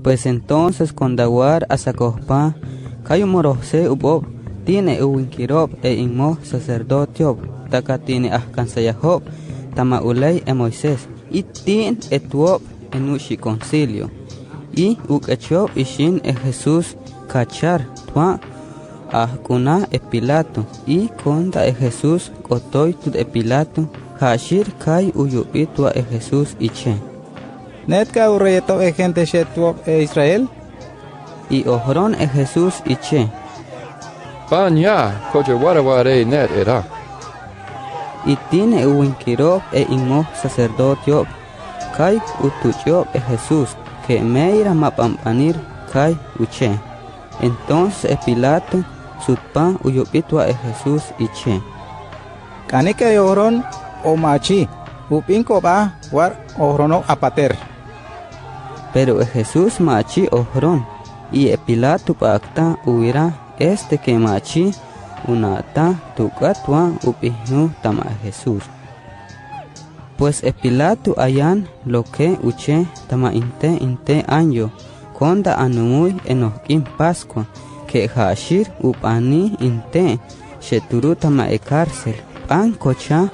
Pues entonces con Dawar asacospa, Cayo morose ubob, tiene uwinkirob inmo sacerdotiob, taka tiene ahkansayahob, tama ulay Moisés, y tien etuob enushi concilio. Y ukechob ishin Jesús cachar, tua ahkuna Pilato, y conda Jesús kotoy tud Pilato, hashir kai uyubi tua Jesús iche. Netka urreyeto gente shetuob Israel? Y ohron Jesús iche. Panya, coche waraware net era. Y tiene uwinkirob inmo sacerdotiob, kai utuchob Jesús, que meira mapampanir kai uche. Entonces Pilato sutpa uyupitua Jesús iche. Kanika yoron o machi, upinko ba war ohrono apater. Pero Jesús machi ohron, y Pilato pacta huira que machi unata tukatua upihnu tama Jesús. Pues Pilato ayan lo que uche tama inte año, konda anumuy enohkim Pascua, que hashir upani inte, sheturu tama cárcel, pan kocha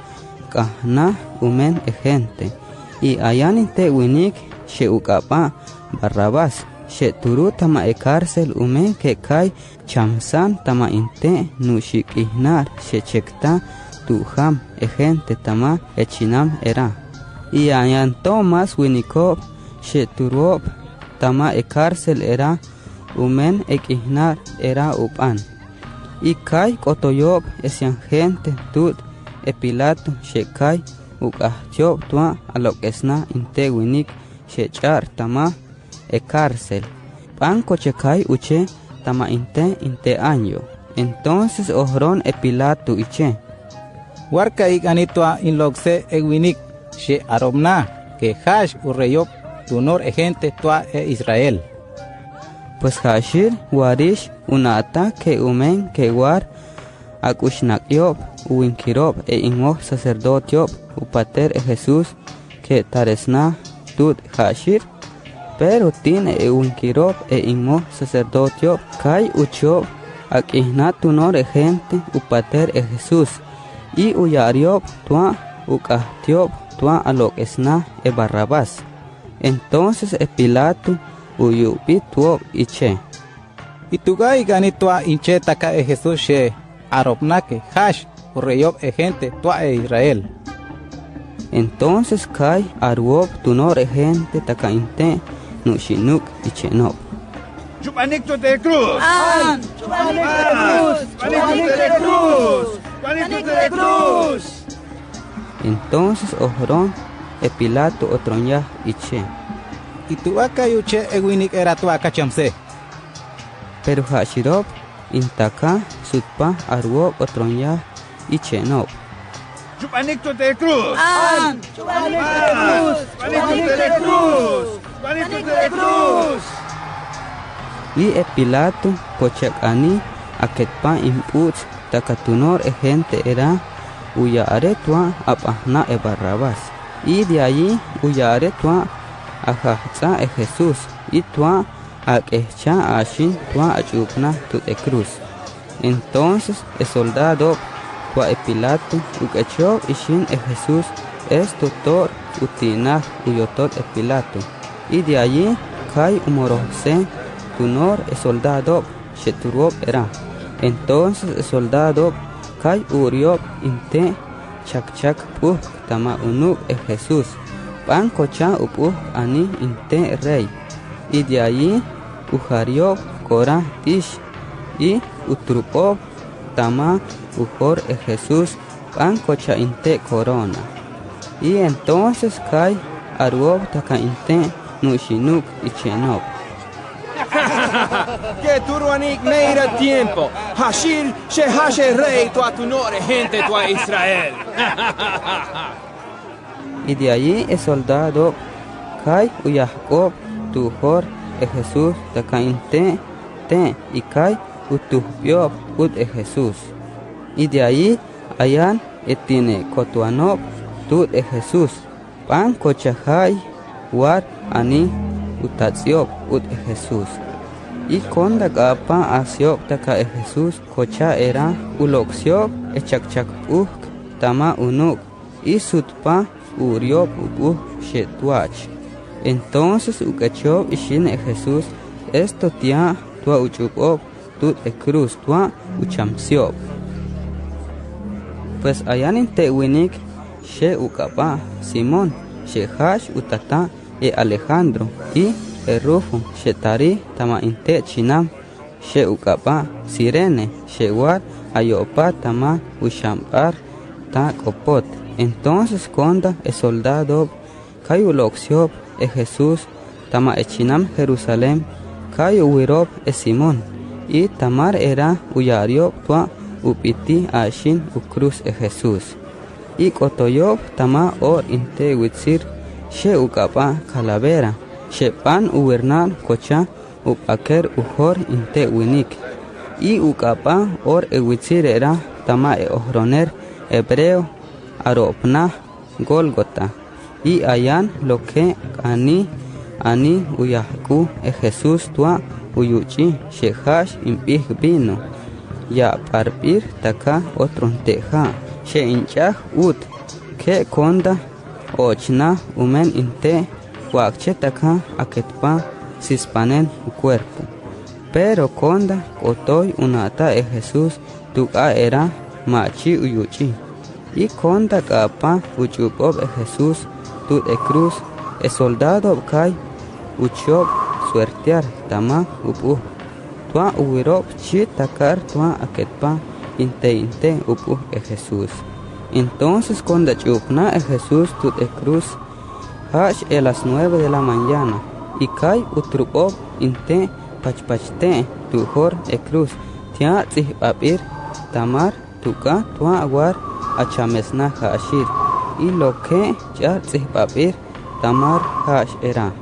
kahna umen gente, y ayan inte winik she ukapa Barrabás, sheturu tama cárcel umen que kai chamsan tama inte nushikihnar shechekta tuham gente tama echinam era. Y ayan Tomás winikob sheturob tama cárcel era umen ekihnar era upan. Y kai kotoyob esian gente tut Pilato shekai ukahchob tua alokesna inte winik shechar tama cárcel. Panco chekai uche tama inte año. Entonces ohron Pilato iche. Warka ikanitwa inlogse ewinik she arobna que hash urreyop tunor gente tua Israel. Pues hashir warish unata que umen que war akushnakyop uinkirob inmo sacerdotiob upater Jesús que taresna tut hashir. Pero tiene uinkirob inmo sacerdotiob kai uchob akihna tunor gente upater Jesús. Y uyariob tua ukahtiob tua alokesna Barrabás. Entonces Pilato uyubi tuob iche. Y tuga ikanitwa inche taka Jesús she arobnake hash urreyob gente tua Israel. Entonces kai arwob tunor gente taka inte nushinuk ichenob. ¡Chupanito de cruz! ¡Chupanito de cruz! ¡Chupanito de cruz! ¡Chupanito de cruz! Entonces ohron Pilato otronya iche. Y tuaka yuche ewinik era tuaka chamse. Pero hashirob intaka sutpa arwob otronya ichenob. ¡Chupanito de cruz! ¡Chupanito de cruz! ¡Chupanito de cruz! ¡Chupanito de cruz! Y Pilato kochakani aketpa imput takatunor gente era uyare tua apahna Barrabás. Y de allí uyare tua ajahza Jesús y tua akehcha ashin tua achupna tute cruz. Entonces el soldado tua Pilato ukecho ishin Jesús es tutor utinah uyotot Pilato. Y de allí kai umorose tunor el soldado sheturob era. Entonces el soldado kai uriob inte chak puh tama unuk Jesús. Pan kocha upuh ani inte rey. Y de allí ujariob kora tish. Y utrupob tama ujor Jesús pan kocha inte corona. Y entonces kai arwob taka inte nushinuk ichenob. Que turuanik meira tiempo. Hashir she hashe rey tu atunore gente tu Israel. Y de allí el soldado kai uyahkob tujor Jesús takainte te y kai utuhpiob ut Jesús. Y de allí ayan etine kotuanob tut Jesús. Pan kochahai war ani utatsiop ut Jesús. Y konda kapa asiop taka Jesús kocha era uloksiop echakchak tama unuk y sutpa uriop shetuach. Entonces ukachop ishine Jesús esto tia tua uchupop tut cruz tua uchamsiop. Pues allá en Tewinik she ukapa Simón she Hash utata e Alejandro y Rufo she tari tama inte chinam she ukapa Sirene she war ayopa tama ushampar ta kopot. Entonces konda soldado kayuloxiop Jesús tama chinam Jerusalén kayu wirop Simón y tamar era uyariop tua upiti ashin ukruz Jesús. Y kotoyop tama or inte witzir she ukapa calavera she pan ubernar kocha upaker ujor inte winik. Y ukapa or witzir era tama ohroner hebreo aropna Golgota. Y ayan lo que ani uyahku Jesús tua uyuchi she hash impih vino. Ya parpir taka otron teja she inchaj ut ke konda ochna umen inte wakche taka aketpa sispanen cuerpo. Pero konda otoy unata Jesús tuka era machi uyuchi. Y konda kapa uchupop Jesús tut cruz soldado kai uchop suertear tama upu. Tua uwirop chi takar tua aketpa inte upu Jesús. Entonces cuando chupna Jesús tut cruz hash a las 9 de la mañana y kai utrupop inte pachpachte tu hor cruz tia papir tamar tuka tua war achamesna hashir y lo que ya papir tamar hash era.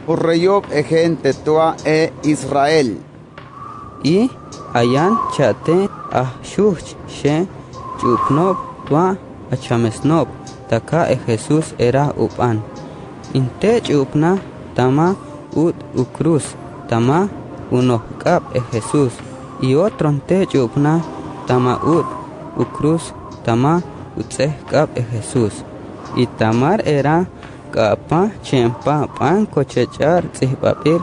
Urreyob gente tua Israel. Y ayan chate shuch she chupnob tua achamesnob taka Jesús era upan. Inte chupna tama ut ukruz tama unohkap Jesús y otro te chupna tama ut ukruz tama utzehkap Jesús. Y tamar era kapa chempa pan kochechar papir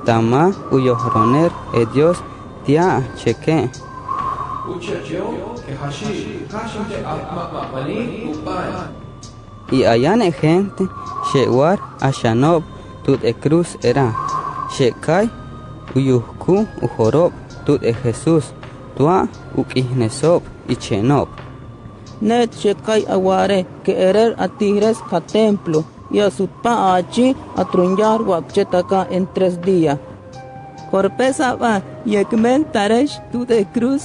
tama uyohroner Dios tia cheque. Y allá gente shewar ashanob tut cruz era shekai uyuhku ujorob tut Jesús tua ukihnesob y chenob. Net shekai aware que erer atires ka templo y a su pa achi atrunyar wakchetaka en 3 días. Corpesa va yekmen taresh tu de cruz.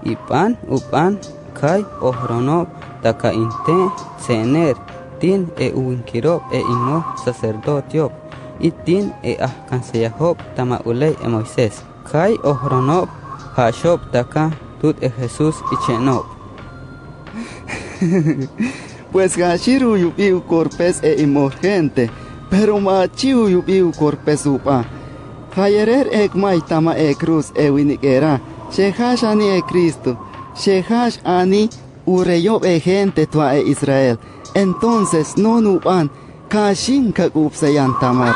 Y pan upan kai ohronob taka inte sener tin uinkirob imo sacerdotiop y tin ahkanseyahob tama ulei Moisés kai ohronob hashob taka tut Jesús y chenob. Pues gashiru yubiu corpes imorgente, pero machiu yubiu corpes upa. Hayerer ekmai tama cruz winikera, shehash ani Cristo, shehash ani ureyob gente tua Israel. Entonces non upan, kashin kakupsayan tamar.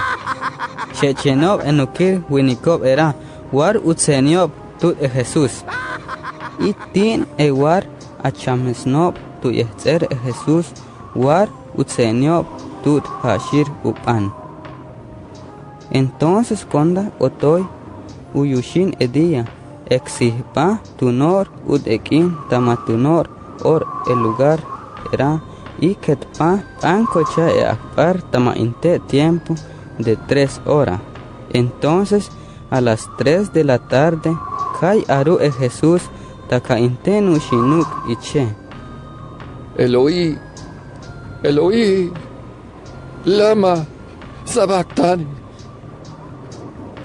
Shechenob enukir winikob era, war utseniob tut Jesús. Y tin war achamesnob tu yehzer Jesús war utseniob tut hashir upan. Entonces konda otoy uyushin edia exihpa tunor ekin tamatunor or el lugar era y ketpa pancocha akpar tama inte tiempo de 3 horas. Entonces a las 3 de la tarde kai aru Jesús taka inte nushinuk iche. Eloi, Eloi, lama sabactani.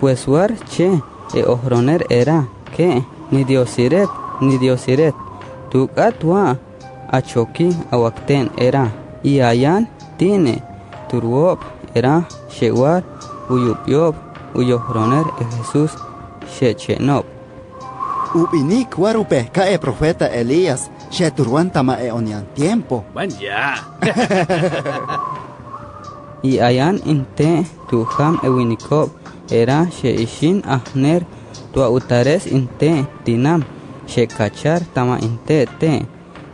Pues war che ohroner era que ni diosiret tukatwa achoki awakten era y ayan tiene turwop era shewar uyupiob uyohroner Jesús shechenop. Ubinik warupe cae profeta Elías, sheturuan tama onian tiempo. Buen ya. Y ayan inte tuham ewinikob era sheishin ahner tua utares inte tinam shekachar tama inte te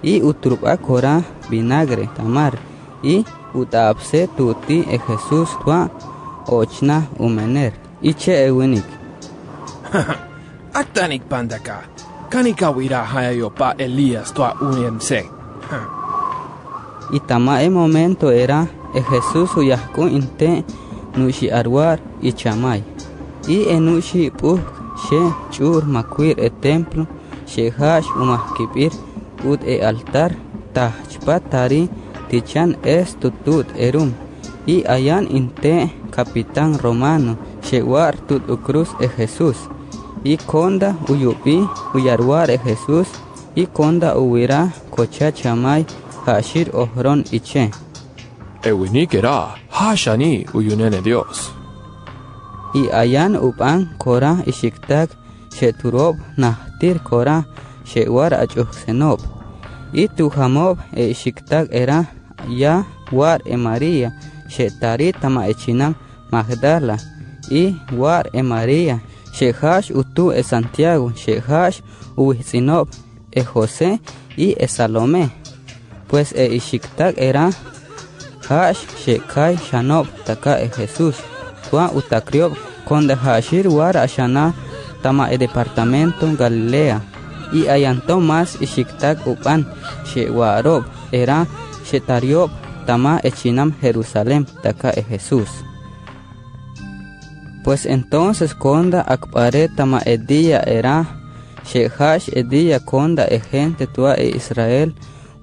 y utrupa kora vinagre tamar y utapse tuti e Jesús tua ochna umener iche ewinik. Aktanik pandaka. Kanika wira hayayo pa Elías tua uniense. Y tama e momento era e Jesús uyahku inte nushi arwar y chamay y enushi puk she chur makwir e templo she hash umahkipir ut e altar tahchpatari tichan es tutut erum y ayan inte capitán romano she war tut ukrus e Jesús y konda uyupi uyarwar e Jesús y konda uwira kocha chamay hashir ohron iche. Ewinik era hashani uyunene Dios. Y ayan upan kora ishiktak sheturob nahtir kora shewar achuxenob. Y tuhamob e ishiktak era ya war e María shetari tama echinam Magdala. Y war e María shehash utu e Santiago shehash uwihzinob e José y e Salomé. Pues e ishiktak era hash shekai shanob taka e Jesús tua utakriob konda hashir war ashana tama e departamento Galilea y ayanto mas ishiktak upan shewarob era shetariob tama e chinam Jerusalén taka e Jesús. Pues entonces konda akpare tama e día era shehash e día konda e gente tua e Israel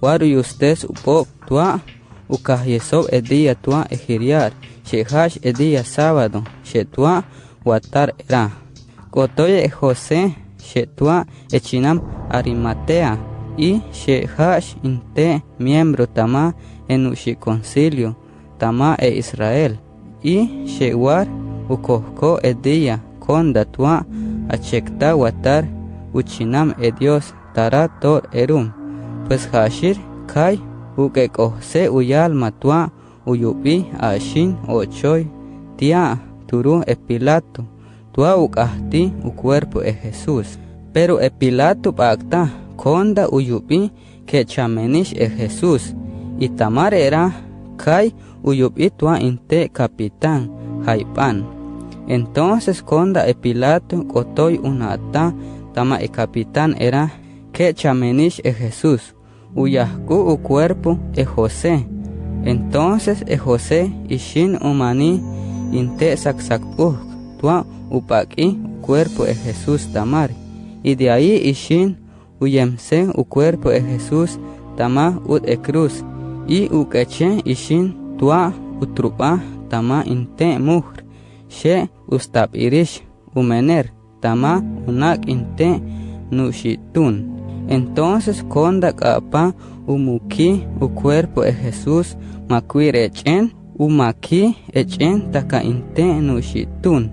waru yustes upop tua ukahyesob e día tua e hiriar shehash e día sábado shetua watar era kotoye e José shetua e chinam Arimatea y shehash inte miembro tama en ushi concilio tama e Israel y shewar ukohko e día konda tua achekta watar uchinam e Dios tarator erum. Pues hashir kai uke kohse uyal matua uyupi ashin ochoy tia turu e Pilato tua ukahti u cuerpo e Jesús. Pero e Pilato pacta konda uyupi que chamenish e Jesús y tamar era kai uyupi tua inte capitán haipan. Entonces konda e Pilato kotoy unata tama e capitán era que chamenish e Jesús uyahku u cuerpo e José. Entonces e José ishin umani inte saksakpuh tua upaki cuerpo e Jesús tamar y de ahí ishin uyemse u cuerpo e Jesús tama ut e cruz y ukeche ishin tua utrupa tama inte muhr she ustapirish umener tama unak inte nushitun. Entonces konda kapa umuki u cuerpo e Jesús makwir echen umaki echen taka inte nushitun.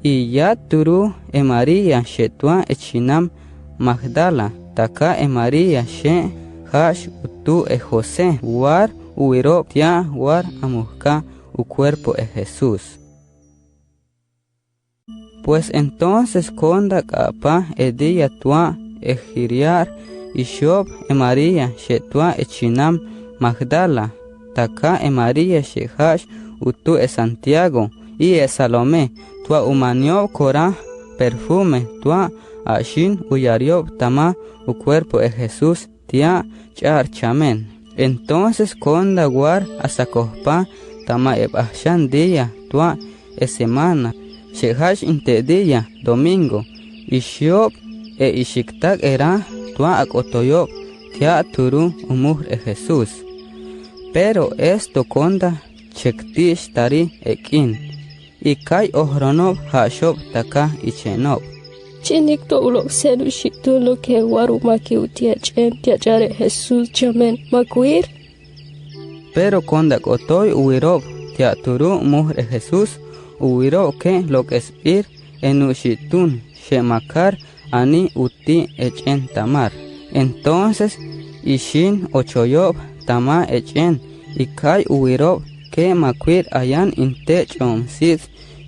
Y ya turu e María shetua echinam Magdala taka e María she hash utu e José war uiro tia war amuhka u cuerpo e Jesús. Pues entonces konda kapa e día tua e hiriar y shob e María shetua echinam Magdala taka e María shehash utu e Santiago y e Salomé tua umaniob kora perfume tua ashin uyariob tama u cuerpo e Jesús tia char chamen. Entonces konda war asakohpa tama e bahshan día tua e semana shehash inte día domingo y shob e ishiktak era tua akotoyob tia turu umuhr e Jesús. Pero esto konda chektish tari ekin y kai ohronob hashob taka ichenob. Chinik to ulok selu shitu lo que waru maki utia chen tiachare Jesús chamen makuir. Pero konda kotoy uirob tiaturu muhre Jesús uiro que lo que espir enushitun shemakar ani uti echen tamar. Entonces ishin ochoyob tama echen ikai uiro que maquid ayan inte chomsit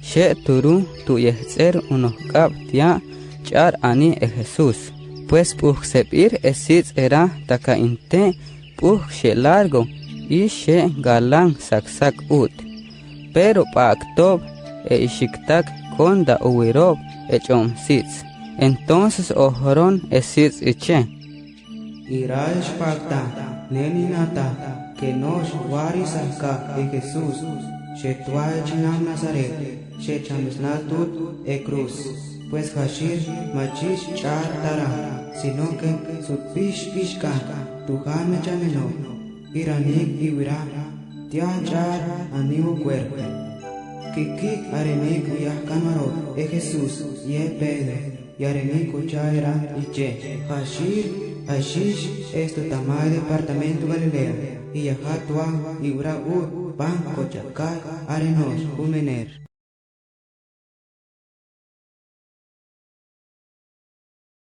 she turu tu yehzer unokab tia char ani e Jesús. Pues puj sepir esit era taka inte puj she largo y she galan saksak ut. Pero paaktob e ishiktak konda uwirob e chomsits. Entonces ojoron esits iche. Iraish pacta, neninata, que nos warisaka e Jesús, she tuae chinam Nazaret, she chamisnatut e cruz. Pues hashir machish char tara, sino que sutpish pishka, tujame chameno, iranik iwira, tia char aniu cuerpo. Kikik arenik uyah camaro, e Jesús, ye Pedro, y arenik uchaira iche. Hashish esto tamay departamento Galilea, y yahatua iwira pan cochacay arenos umener.